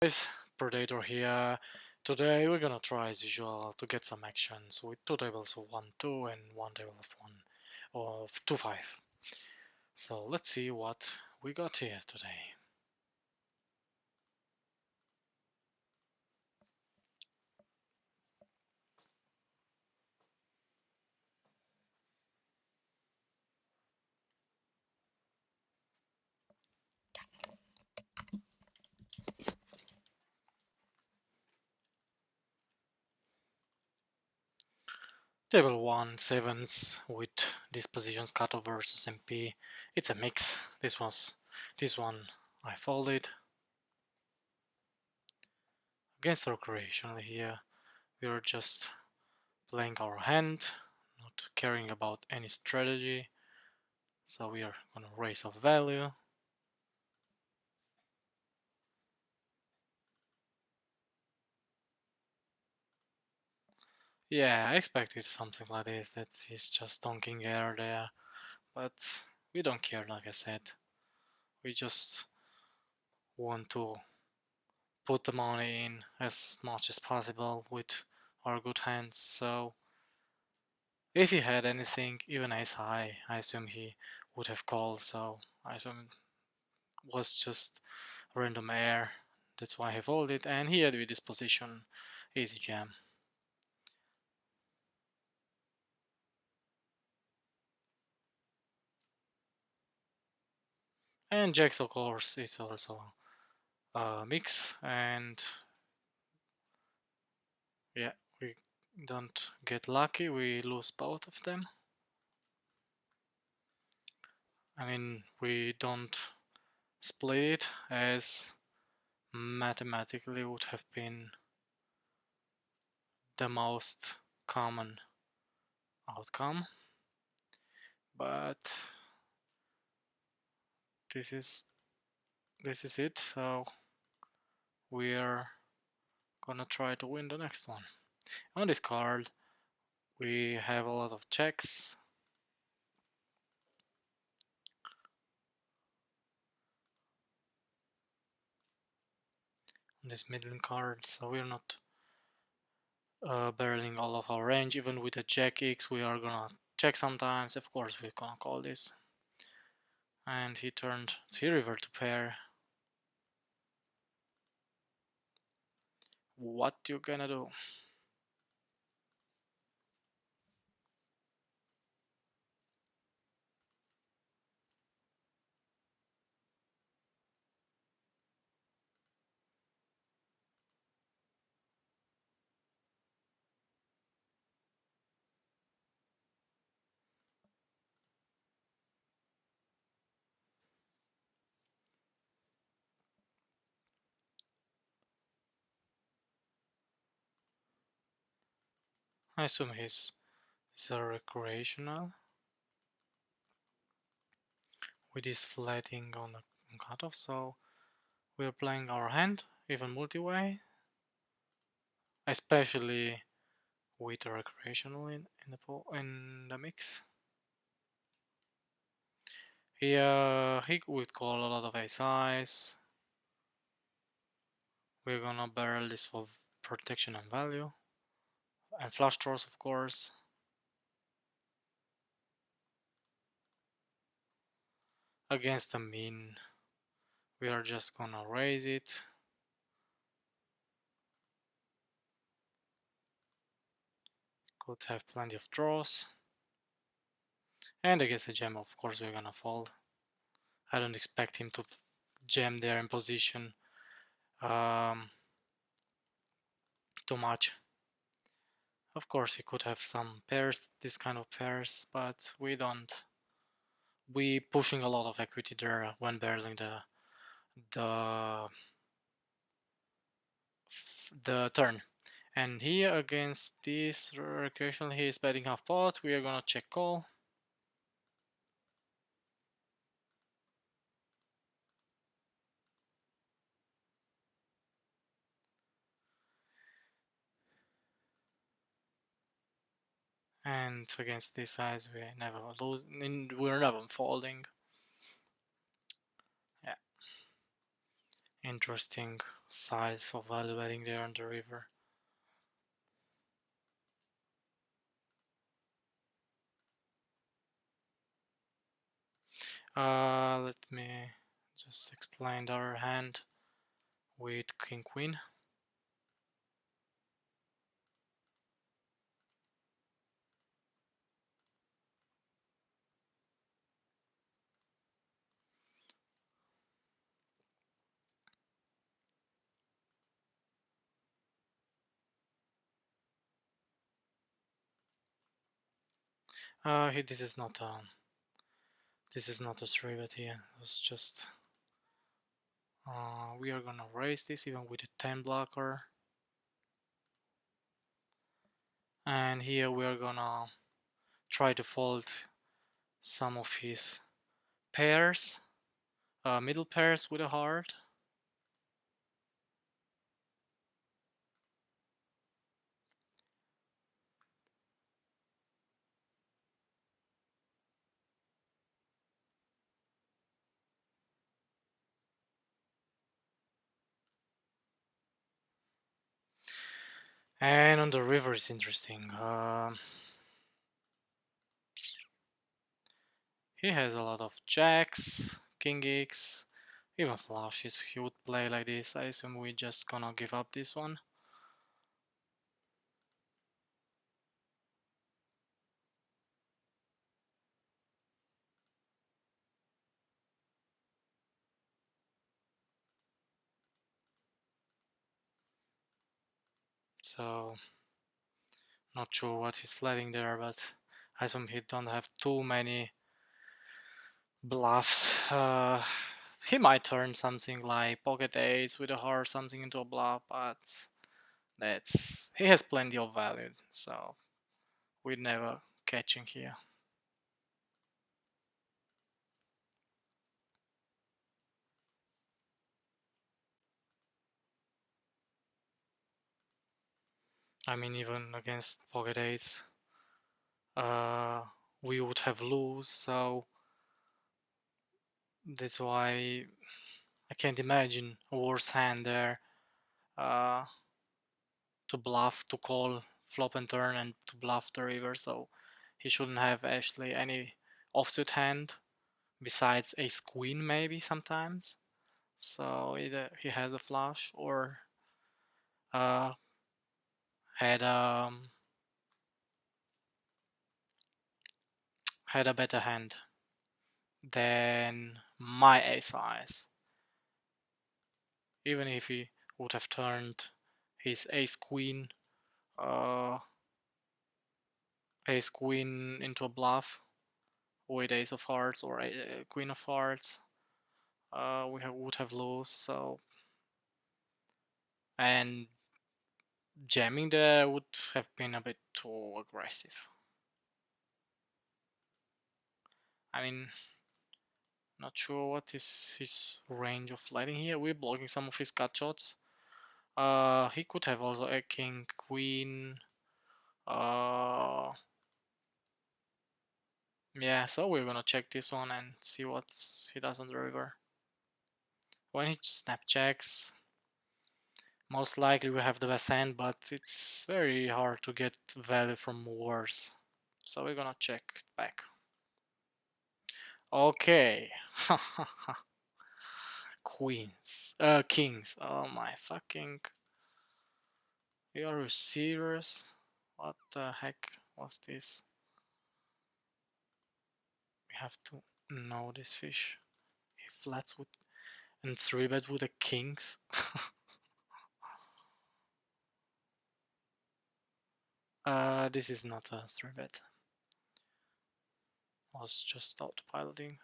Guys, Predator here. Today we're gonna try as usual to get some actions with two tables of 1-2 and one table of 2-5. So let's see what we got here today. Table 1 sevens with dispositions cutoff versus MP. It's a mix. This one I folded. Against recreational here, we're just playing our hand, not caring about any strategy. So we are gonna raise our value. Yeah, I expected something like this, that he's just donking air there, but we don't care, like I said. We just want to put the money in as much as possible with our good hands, so if he had anything, even ace high, I assume he would have called, so I assume it was just random air, that's why he folded, and he had with this position, easy jam. And jacks of course is also a mix, and yeah, we don't get lucky, we lose both of them. I mean, we don't split it as mathematically would have been the most common outcome, but this is it, so we're gonna try to win the next one. On this card we have a lot of checks. On this middle card, so we're not barreling all of our range. Even with a jack X we are gonna check sometimes, of course we're gonna call this. And he turned 3 river to pair. What you gonna do? I assume he's a recreational with his flatting on cutoff, so we're playing our hand, even multi-way, especially with a recreational in the mix. He would call a lot of ace highs. We're gonna barrel this for protection and value, and flush draws of course. Against the mean, we are just gonna raise it. Could have plenty of draws. And against the jam, of course, we're gonna fold. I don't expect him to jam there in position too much. Of course, he could have some pairs, this kind of pairs, but we don't. We pushing a lot of equity there when barreling the the turn. And here against this recreational, he is betting half pot. We are gonna check call. And against this size, we never lose. We're never folding. Yeah, interesting size of value betting there on the river. Let me just explain our hand with king queen. This is not a three bet here. It's just we are gonna raise this even with a 10 blocker, and here we are gonna try to fold some of his pairs, middle pairs with a heart. And on the river is interesting. He has a lot of jacks, king x, even flushes. He would play like this. I assume we're just gonna give up this one. So not sure what he's flatting there, but I assume he don't have too many bluffs. He might turn something like pocket eights with a heart something into a bluff, but he has plenty of value, so we're never catching here. I mean, even against pocket eights, we would have lose, so that's why I can't imagine a worse hand there. Uh, to bluff, to call flop and turn, and to bluff the river, so he shouldn't have actually any offsuit hand besides ace queen maybe sometimes. So either he has a flush or uh, had had a better hand than my ace eyes. Even if he would have turned his ace queen into a bluff with ace of hearts or queen of hearts, would have lost. So, and jamming there would have been a bit too aggressive. I mean, not sure what is his range of lighting here. We're blocking some of his cut shots. He could have also a king, queen. Yeah, so we're gonna check this one and see what he does on the river. When he snap checks, most likely we have the best hand, but it's very hard to get value from worse. So we're gonna check back. Okay. Queens. Kings. Oh my fucking. Are you serious? What the heck was this? We have to know this fish. He flats with and 3-bet with the kings. This is not a 3-bet. Was just autopiloting.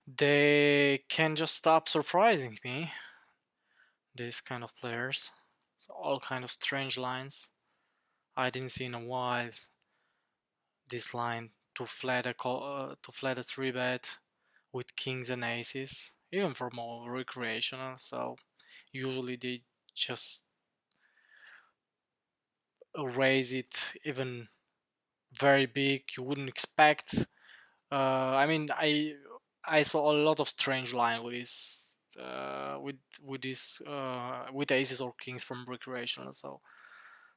they can just stop surprising me. These kind of players, so all kind of strange lines I didn't see in a while. This line to flat a 3-bet with kings and aces, even for more recreational. So usually they just raise it even very big. You wouldn't expect. I mean, I saw a lot of strange line with this with aces or kings from recreational. So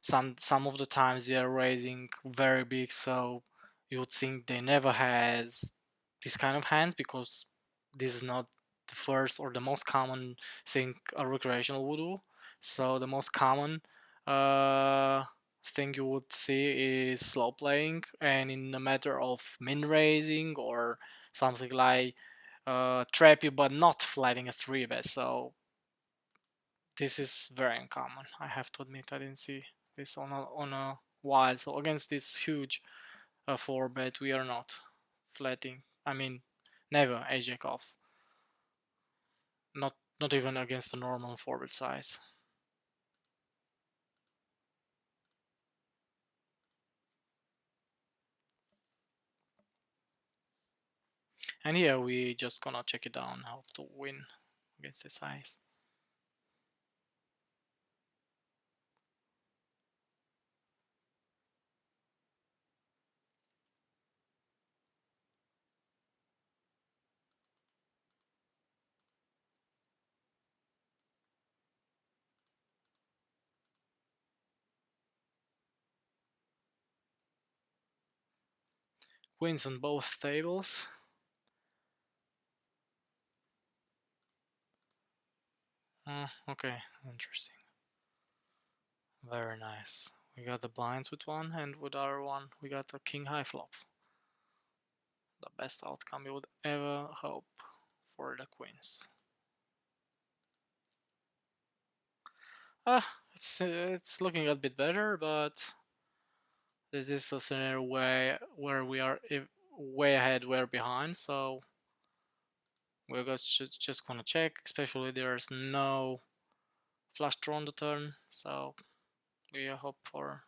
some of the times they are raising very big, so you would think they never has this kind of hands, because this is not the first or the most common thing a recreational would do. So the most common uh, thing you would see is slow playing, and in a matter of min raising or something like trap you but not flatting a 3-bet. So this is very uncommon. I have to admit, I didn't see this on a while. So against this huge 4-bet, we are not flatting. I mean, never a jack off. Not even against the normal 4-bet size. And here we just gonna check it down, hope to win against this size. Wins on both tables. Okay, interesting. Very nice. We got the blinds with one, and with our one, we got a king high flop. The best outcome you would ever hope for the queens. It's looking a bit better, but this is a scenario where we are way ahead, we're behind. So we're just gonna check. Especially there's no flush draw on the turn, so we hope for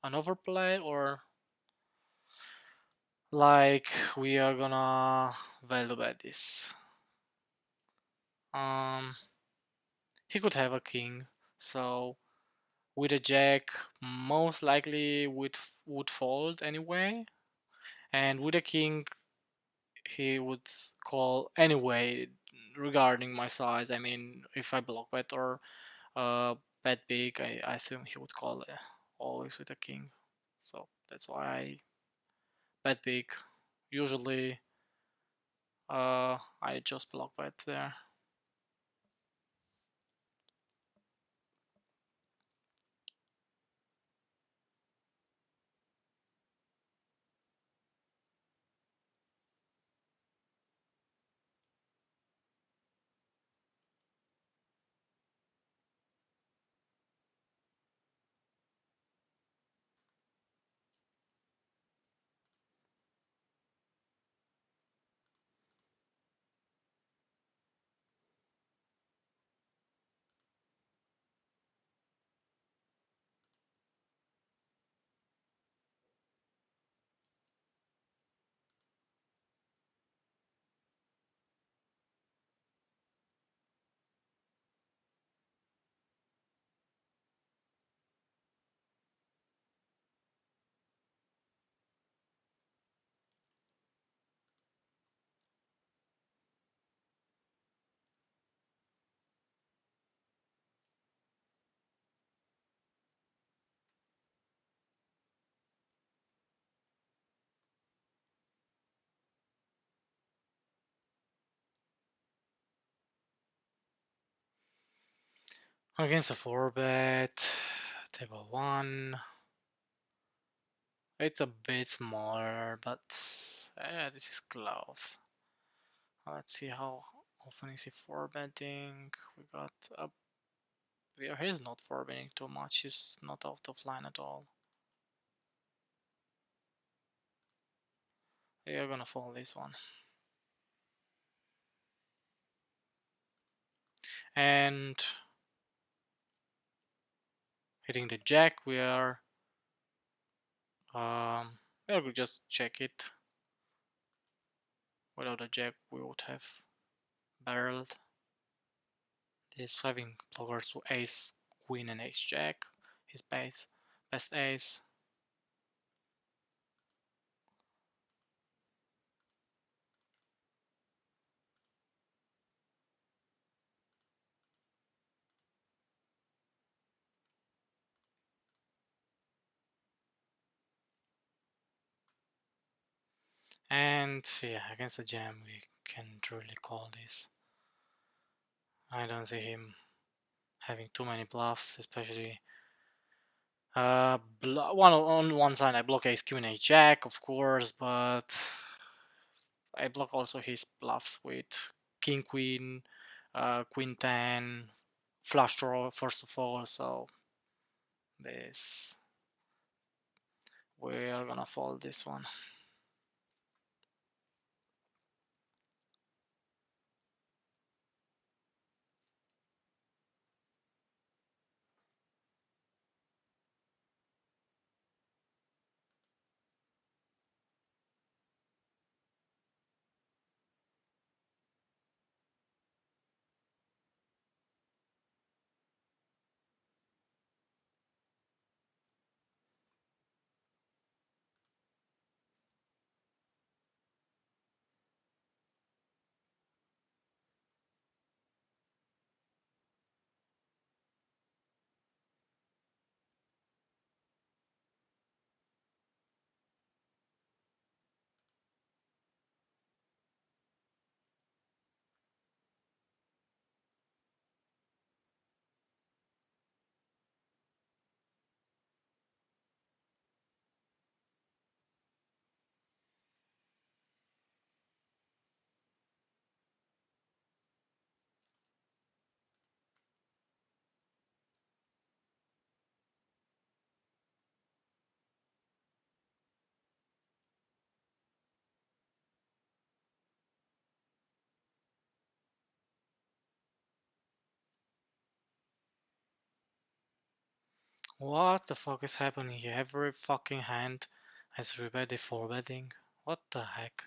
an overplay, or like we are gonna value bet this. Um, he could have a king, so with a jack, most likely would fold anyway, and with a king, he would call anyway. Regarding my size, I mean, if I block bet or bet big, I assume he would call always with a king. So that's why I bet big. Usually, I just block bet there. Against a 4-bet, table 1. It's a bit smaller, but this is close. Let's see how often is he 4-betting. We got a. He's not 4-betting too much, he's not out of line at all. We are gonna follow this one. and hitting the jack, we will just check it. Without a jack, we would have barreled. This having blockers to ace, queen, and ace jack. His best ace. And yeah, against the jam, we can't really call this. I don't see him having too many bluffs, especially on one side I block ace queen ace jack, of course, but I block also his bluffs with king queen, queen 10, flush draw first of all, so this we are gonna fold this one. What the fuck is happening here? Every fucking hand has 3-bet 4-betting. What the heck?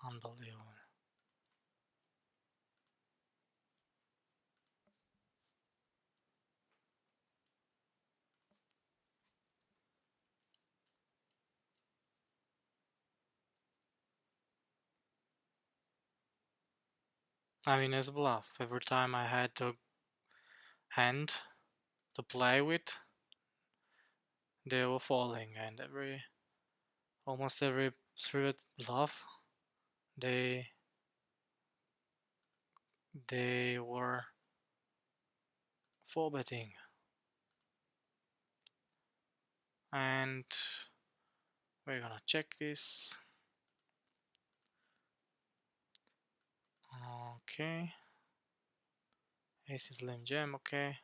Unbelievable. I mean, as a bluff. Every time I had a hand to play with, they were falling, and almost every 3-bet bluff, they they were 4-betting. And we're gonna check this. Okay. Ace is limb jam, okay.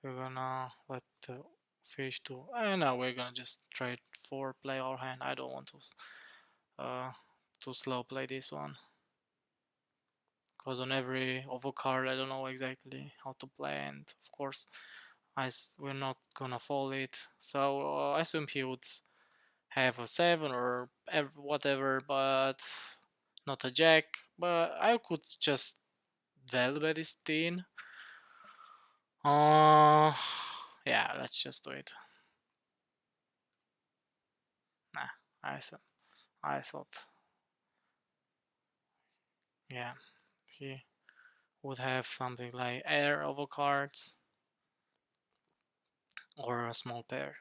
We're gonna let the fish do. And now we're gonna just trade for play our hand. I don't want to slow play this one. Because on every overcard I don't know exactly how to play, and of course we're not gonna fold it. So I assume he would have a 7 or whatever, but not a jack. But I could just velvet this thing. Yeah, let's just do it. Nah, I thought, yeah, he would have something like air over cards or a small pair.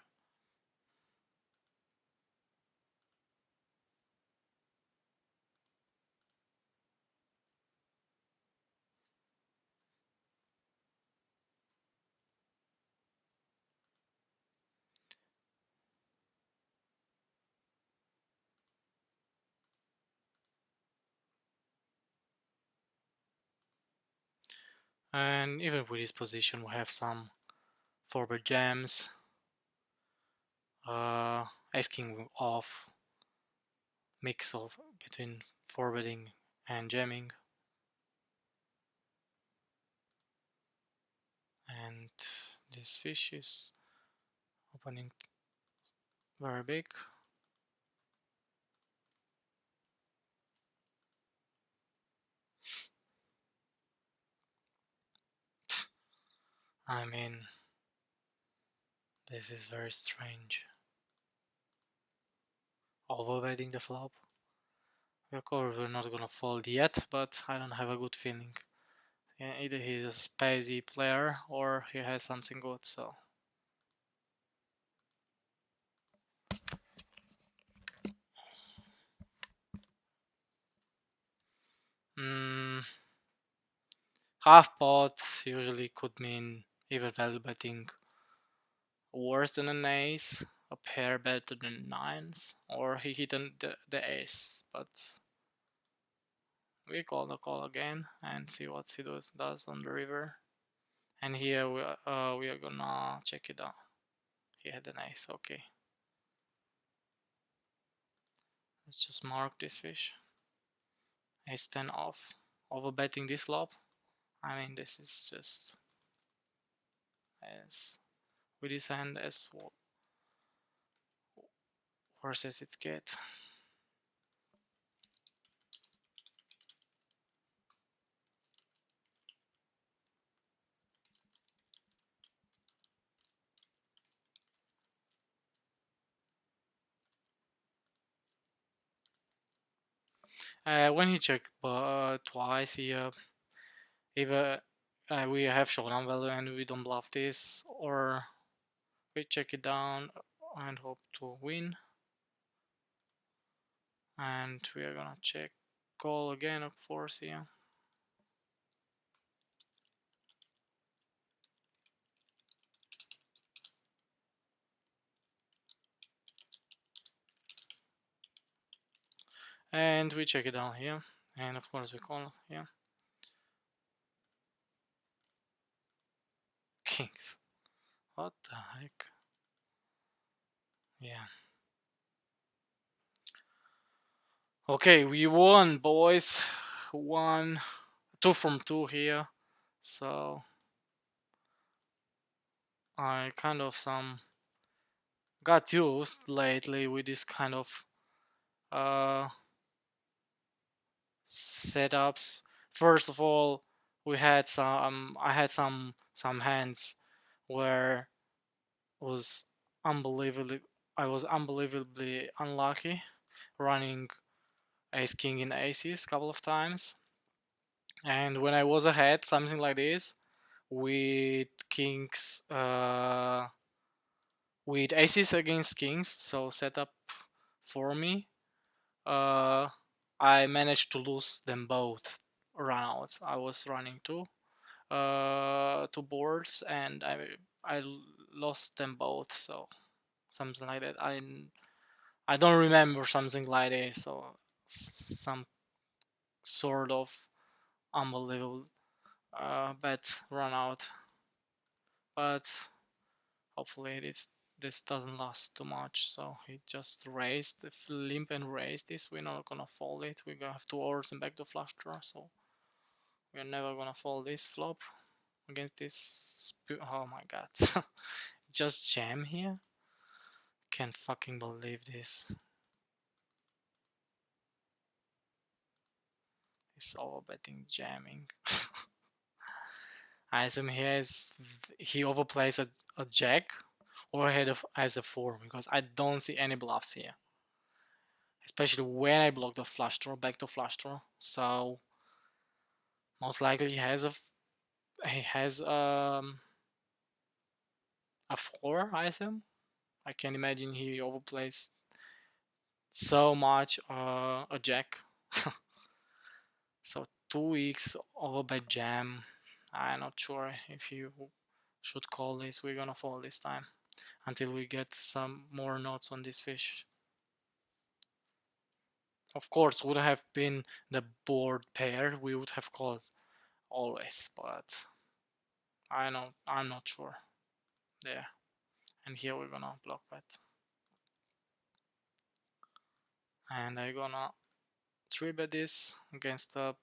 And even with this position, we have some forward jams, asking off mix of between forwarding and jamming. And this fish is opening very big. I mean, this is very strange. Overbetting the flop. Of course, we're not gonna fold yet, but I don't have a good feeling. Yeah, either he's a spacey player or he has something good, so. Half pot usually could mean even value betting worse than an ace, a pair better than nines, or he hit the ace, but we call the call again and see what he does on the river. And here we are gonna check it out. He had an ace, okay. Let's just mark this fish. Ace 10 off. Overbetting this flop. I mean, this is just as with his hand as worse as it get. When he checked twice, he either we have showdown value and we don't bluff this, or we check it down and hope to win. And we are gonna check call again, of course, here. And we check it down here, and of course we call here. Kings. What the heck? Yeah. Okay, we won, boys. 2 from 2 here. So I kind of got used lately with this kind of setups. First of all, we had I had some hands where was unbelievably I was unbelievably unlucky running ace king in aces a couple of times. And when I was ahead, something like this, with kings, with aces against kings, so set up for me, uh, I managed to lose them both runouts. I was running two boards, and I lost them both. So something like that. I don't remember something like this. So some sort of unbelievable bad run out, but hopefully this doesn't last too much. So he just raised the limp and raised this. We're not gonna fold it. We're gonna have 2 overs and back to flush draw. So we're never gonna fold this flop against this. Oh my god! Just jam here. Can't fucking believe this. It's all betting jamming. I assume he overplays a jack or has a 4, because I don't see any bluffs here, especially when I block the flush draw back to flush draw. So most likely he has a 4, I assume. I can imagine he overplays so much a jack. So 2 weeks overbet jam. I'm not sure if you should call this. We're gonna fold this time until we get some more notes on this fish. Of course, would have been the board pair, we would have called always, but I'm not sure. There. And here we're gonna block bet. And I'm gonna 3-bet this against the.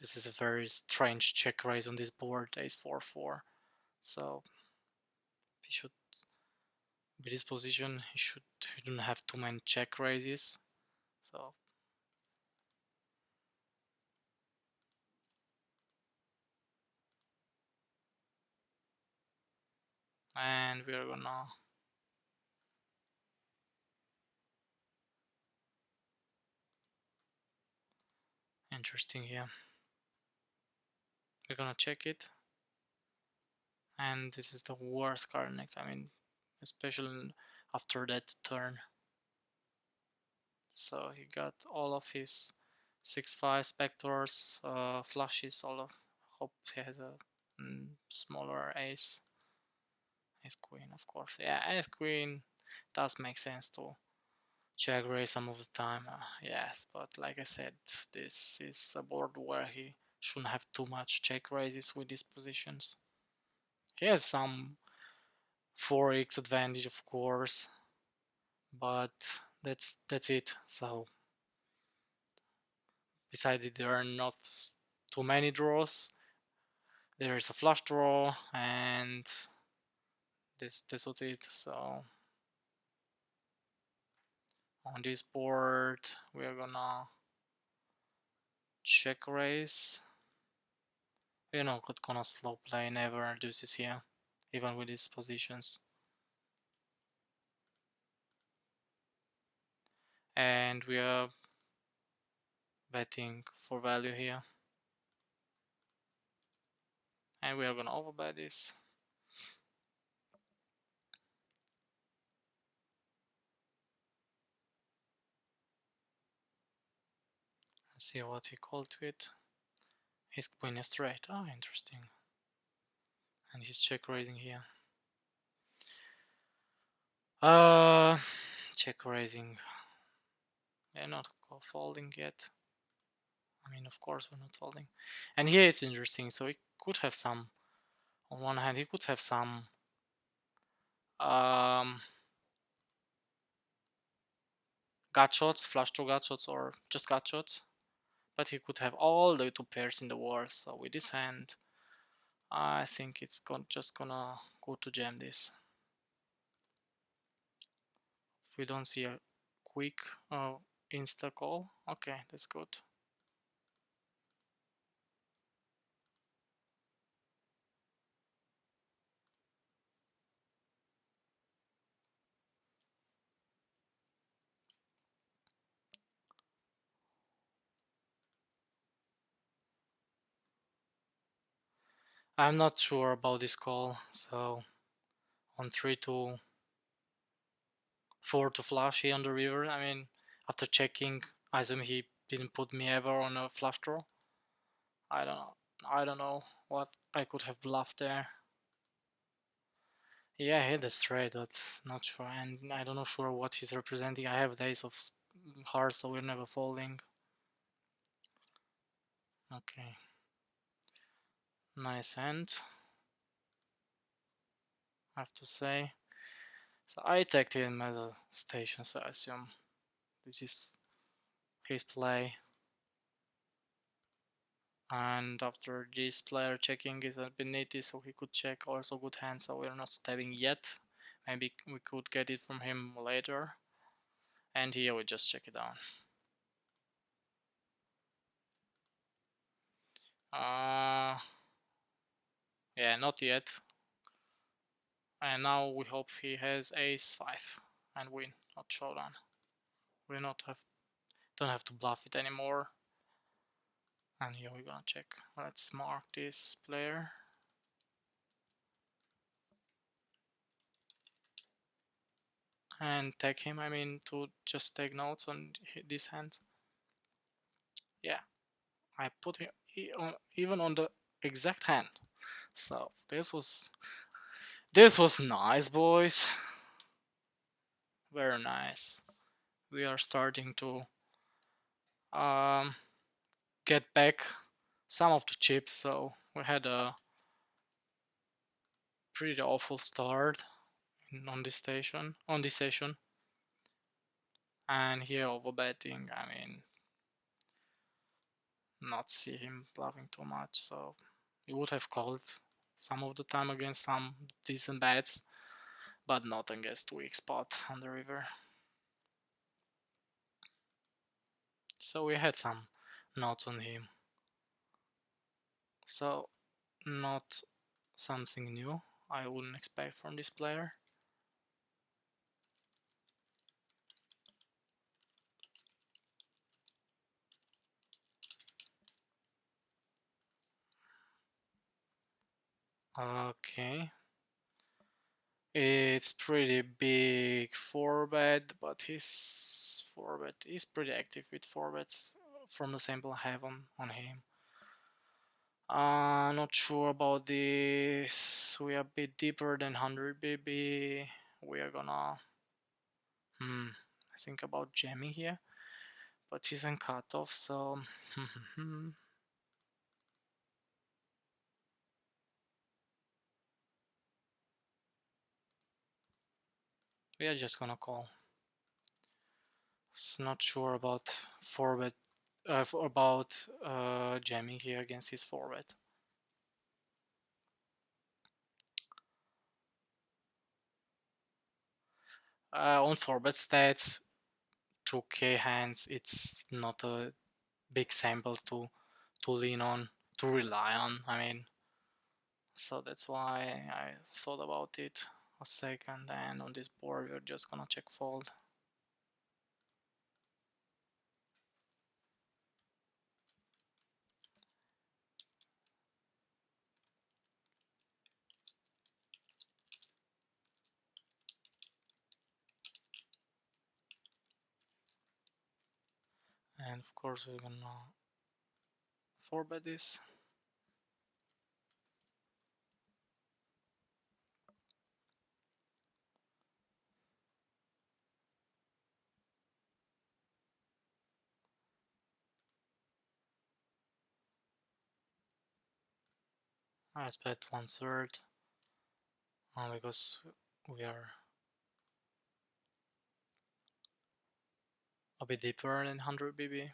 This is a very strange check raise on this board, ace 4-4. So he should, with this position, he shouldn't have too many check raises. So and we're gonna interesting here. We're gonna check it, and this is the worst card next. I mean, especially after that turn. So he got all of his 6-5 specters, flushes, all of. Hope he has a smaller ace. Ace queen, of course. Yeah, ace queen does make sense to check raise some of the time. Yes, but like I said, this is a board where he shouldn't have too much check raises with these positions. He has some 4x advantage, of course, but that's it. So besides it, there are not too many draws. There is a flush draw, and that's what it. So on this board, we are gonna check raise. We're not gonna slow play, never reduces here, even with these positions. And we are betting for value here. And we are gonna overbet this. Let's see what he called to it. He's queen is straight. Oh, interesting. And he's check raising here. Check raising. They're not folding yet. I mean, of course we're not folding. And here it's interesting. So he could have some. On one hand, he could have some gut shots, flush draw gut shots, or just gut shots. But he could have all the two pairs in the world. So with this hand, I think it's just gonna go to jam this. If we don't see a quick insta call, okay, that's good. I'm not sure about this call, so on 3 to 4 to flush here on the river. I mean, after checking, I assume he didn't put me ever on a flush draw. I don't know. I don't know what I could have bluffed there. Yeah, I hit the straight, but not sure. And I don't know sure what he's representing. I have the ace of hearts, so we're never folding. Okay. Nice hand, I have to say. So I tagged him as a station, so I assume this is his play. And after this player checking is a beneath it, so he could check also good hand, so we're not stabbing yet. Maybe we could get it from him later. And here we just check it down. Yeah, not yet. And now we hope he has ace 5 and win, not showdown. We don't have to bluff it anymore. And here we're gonna check. Let's mark this player. And tag him, I mean, to just take notes on this hand. Yeah, I put him even on the exact hand. So this was nice, boys. Very nice. We are starting to get back some of the chips. So we had a pretty awful start on this session, and here overbetting. I mean, not see him bluffing too much, so he would have called some of the time against some decent bets, but not against weak spot on the river. So we had some notes on him. So not something new I wouldn't expect from this player. Okay. It's pretty big 4-bet, but his 4-bet is pretty active with 4-bets from the sample I have on him. Not sure about this. We are a bit deeper than 100 BB. We are gonna think about jamming here, but he's on cutoff, so we are just gonna call. Not sure about 4-bet, about jamming here against his 4-bet. On 4-bet stats, 2k hands, it's not a big sample to lean on, to rely on, I mean. So that's why I thought about it a second, and on this board we're just gonna check fold. And of course we're gonna 4-bet this. Let's bet 1/3 because we are a bit deeper than 100 BB.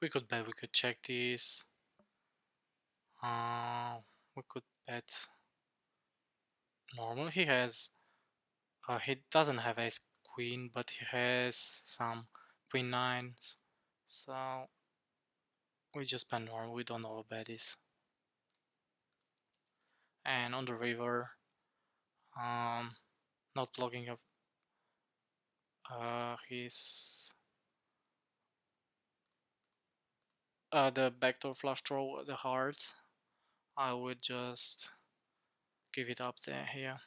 We could bet, we could check this. We could bet normal. He has, he doesn't have ace queen, but he has some queen nines. So we just bet normal. We don't overbet this. And on the river, not blocking up his the backdoor flush draw, the hearts. I would just give it up there here.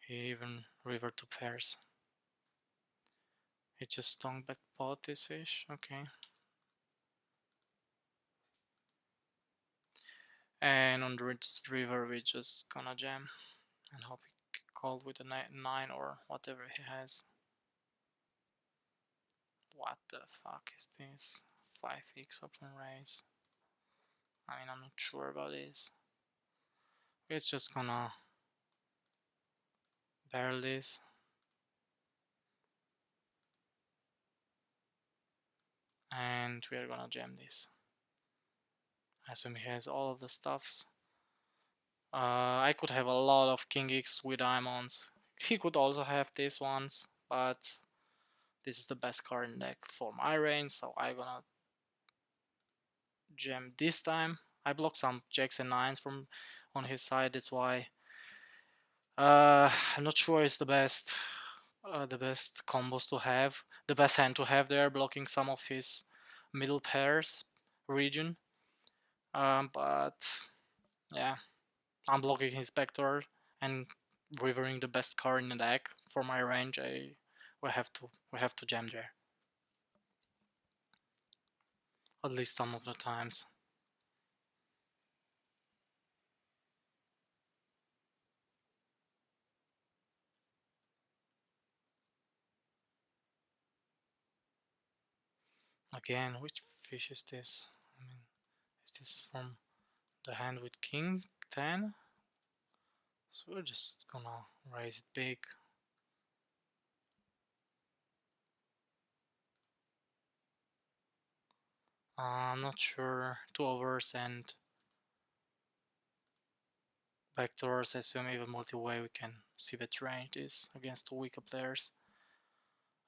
He even river to pairs. He just stung back pot this fish. Okay. And on the river we just gonna jam and hope he called with a 9 or whatever he has. What the fuck is this? 5x open raise. I mean, I'm not sure about this. It's just gonna barrel this. And we are gonna jam this. I assume he has all of the stuffs. I could have a lot of King X with diamonds. He could also have these ones, but this is the best card in deck for my range, so I'm gonna jam this time. I block some jacks and nines from on his side, that's why I'm not sure it's the best combos to have, the best hand to have there, blocking some of his middle pairs region. But yeah, I'm blocking his backdoor and rivering the best card in the deck for my range. We have to jam there. At least some of the times. Again, which fish is this? I mean, is this from the hand with king 10? So we're just gonna raise it big. I'm not sure. 2 overs and backdoors. I assume even multi-way we can see what range is against 2 weaker players.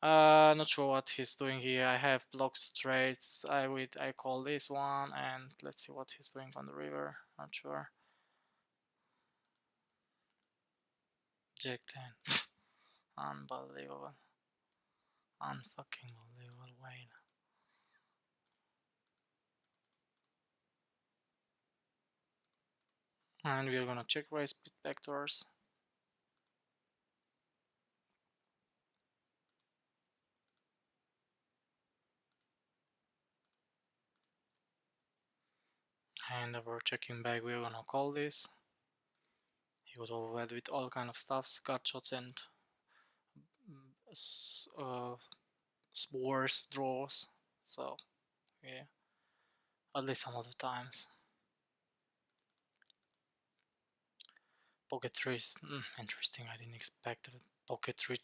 Not sure what he's doing here. I have block straights. I call this one, and let's see what he's doing on the river. Not sure. Jack 10. Unbelievable. Unfucking believable. Wayne. And we're gonna check raise split backdoors. And we're checking back. We're gonna call this. He was overwhelmed with all kind of stuff, gut shots and spores, draws. So yeah, at least some of the times. Pocket 3 is interesting. I didn't expect Pocket 3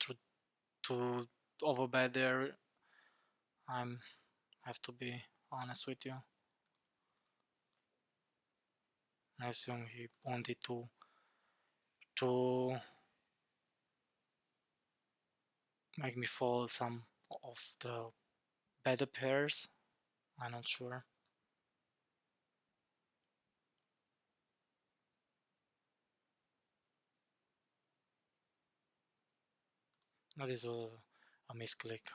to overbet there. I have to be honest with you. I assume he wanted to make me fold some of the better pairs. I'm not sure. That is a misclick.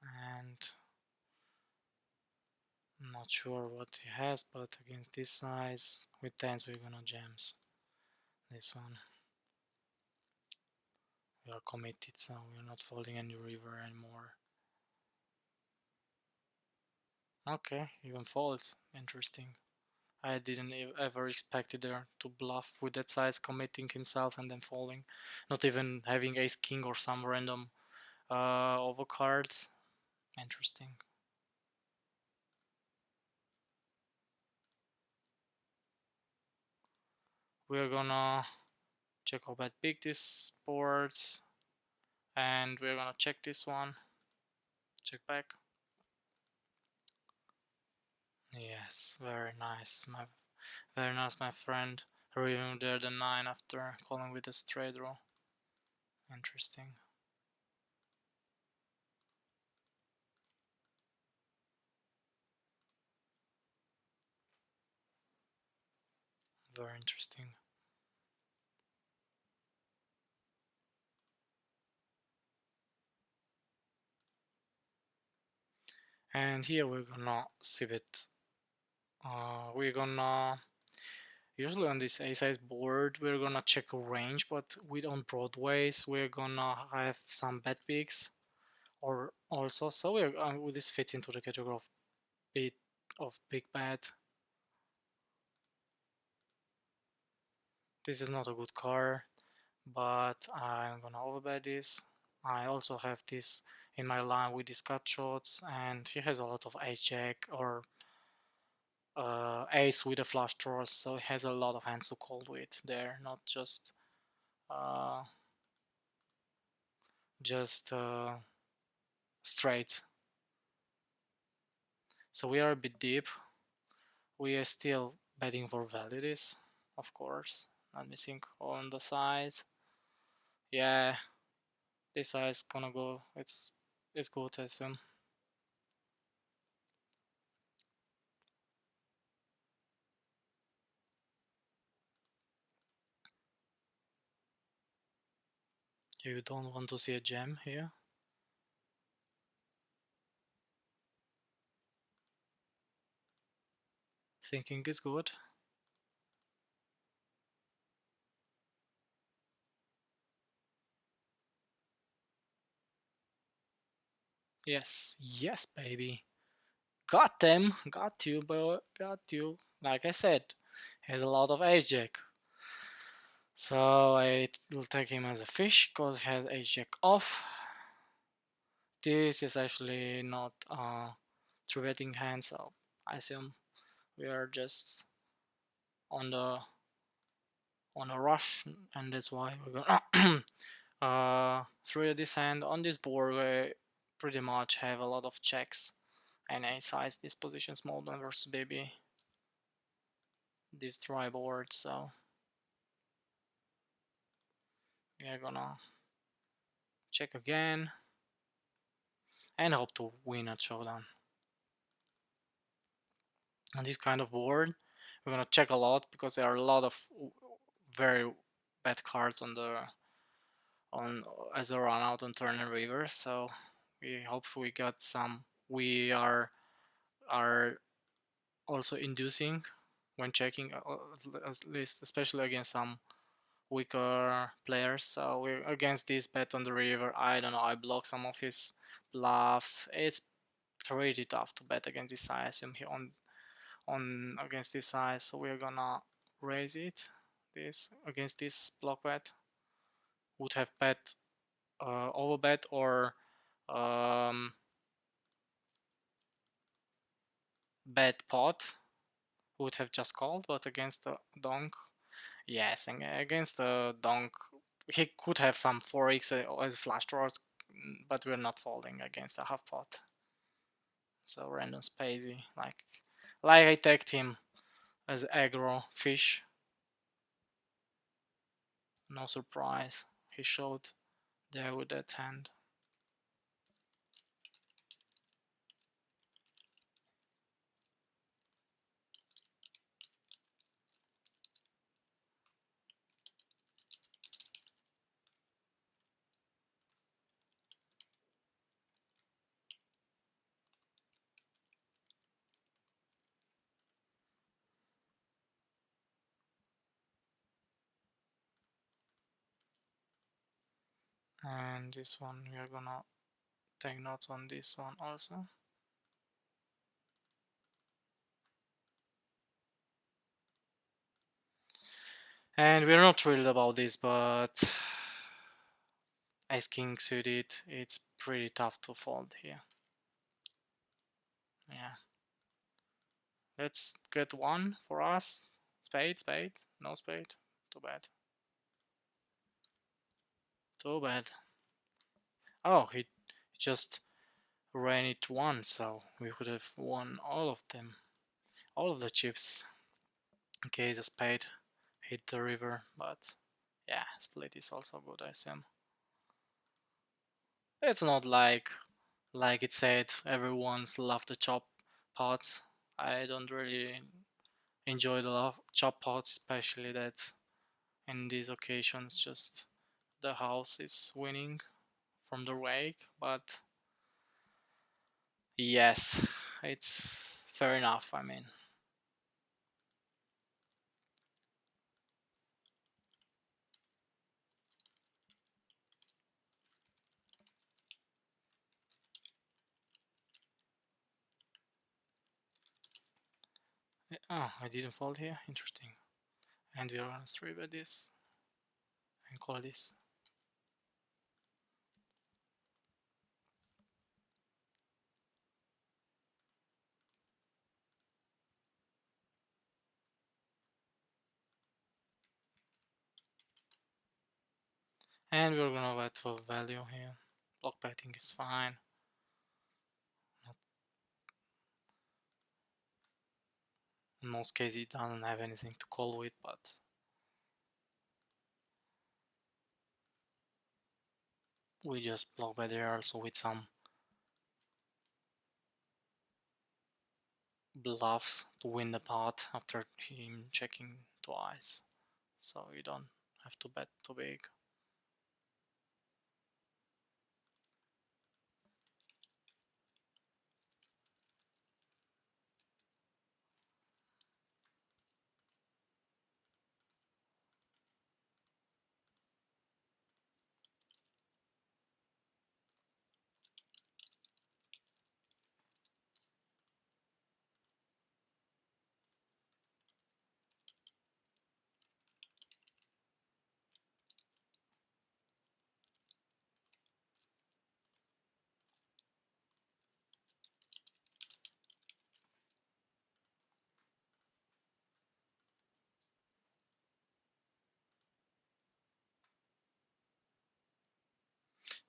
And I'm not sure what he has, but against this size with tens we're gonna jams this one. We are committed, so we're not folding any river anymore. Okay, even folds. Interesting. I didn't ever expected her to bluff with that size, committing himself and then folding. Not even having ace king or some random overcard. Interesting. We're gonna check how bad big this boards, and we're gonna check this one. Check back. Yes, very nice. Very nice, my friend. Reviewing there the 9 after calling with a straight draw. Interesting. Very interesting. And here we're gonna see it. We're gonna usually on this A-size board we're gonna check a range, but with on broadways we're gonna have some bet bigs, or also so we're this fits into the category of big bet. This is not a good card, but I'm gonna overbet this. I also have this in my line with these cut shots, and he has a lot of ace jack or ace with a flush draws, so he has a lot of hands to call with there, not just uh, just straight. So we are a bit deep. We are still betting for validities, of course. Let me think on the size. Yeah, this size gonna go. It's good, I assume. You don't want to see a jam here. Thinking is good. Yes, yes, baby. Got them. Got you, but got you. Like I said, has a lot of ace jack. So I will take him as a fish because he has ace jack off. This is actually not a three betting hand, so I assume we are just on the on a rush, and that's why we're gonna through this hand. On this board we pretty much have a lot of checks, and I size this position small blind versus baby, this dry board, so we're gonna check again and hope to win at showdown. On this kind of board we're gonna check a lot because there are a lot of very bad cards on the on as a run out on turn and river, so we hopefully got some. We are also inducing when checking, at least especially against some weaker players. So we're against this bet on the river. I don't know, I block some of his bluffs. It's pretty tough to bet against this side. I assume he on against this side, so we're gonna raise it. This against this block bet would have bet overbet or um, bet pot would have just called, but against the donk, yes, and against the donk he could have some 4x as flush draws, but we're not folding against a half pot. So random spacey, like I tagged him as aggro fish. No surprise, he showed there with that hand. And this one we are gonna take notes on this one also. And we're not thrilled about this, but as king suited, it's pretty tough to fold here. Yeah. Let's get one for us. Spade, spade, no spade. Too bad. Too bad. Oh, he just ran it once, so we could have won all of them. All of the chips. Okay, the spade hit the river, but yeah, split is also good, I assume. It's not like it said, everyone's love the chop pots. I don't really enjoy the chop pots, especially that in these occasions just the house is winning from the rake, but yes, it's fair enough, I mean. Oh, I didn't fold here, interesting. And we're gonna three bet this and call this. And we're gonna bet for value here. Block betting is fine. In most cases it doesn't have anything to call with, but we just block bet there also with some bluffs to win the pot after him checking twice. So you don't have to bet too big.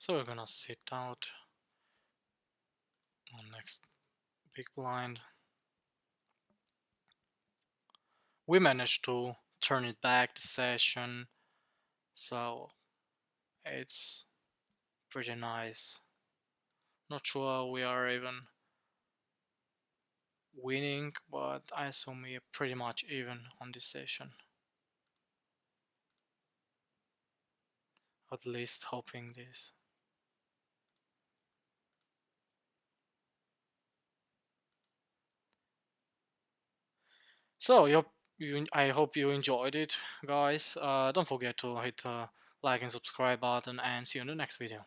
So we're gonna sit out on next big blind. We managed to turn it back the session, so it's pretty nice. Not sure we are even winning, but I assume we are pretty much even on this session. At least hoping this. So I hope you enjoyed it, guys. Don't forget to hit the like and subscribe button, and see you in the next video.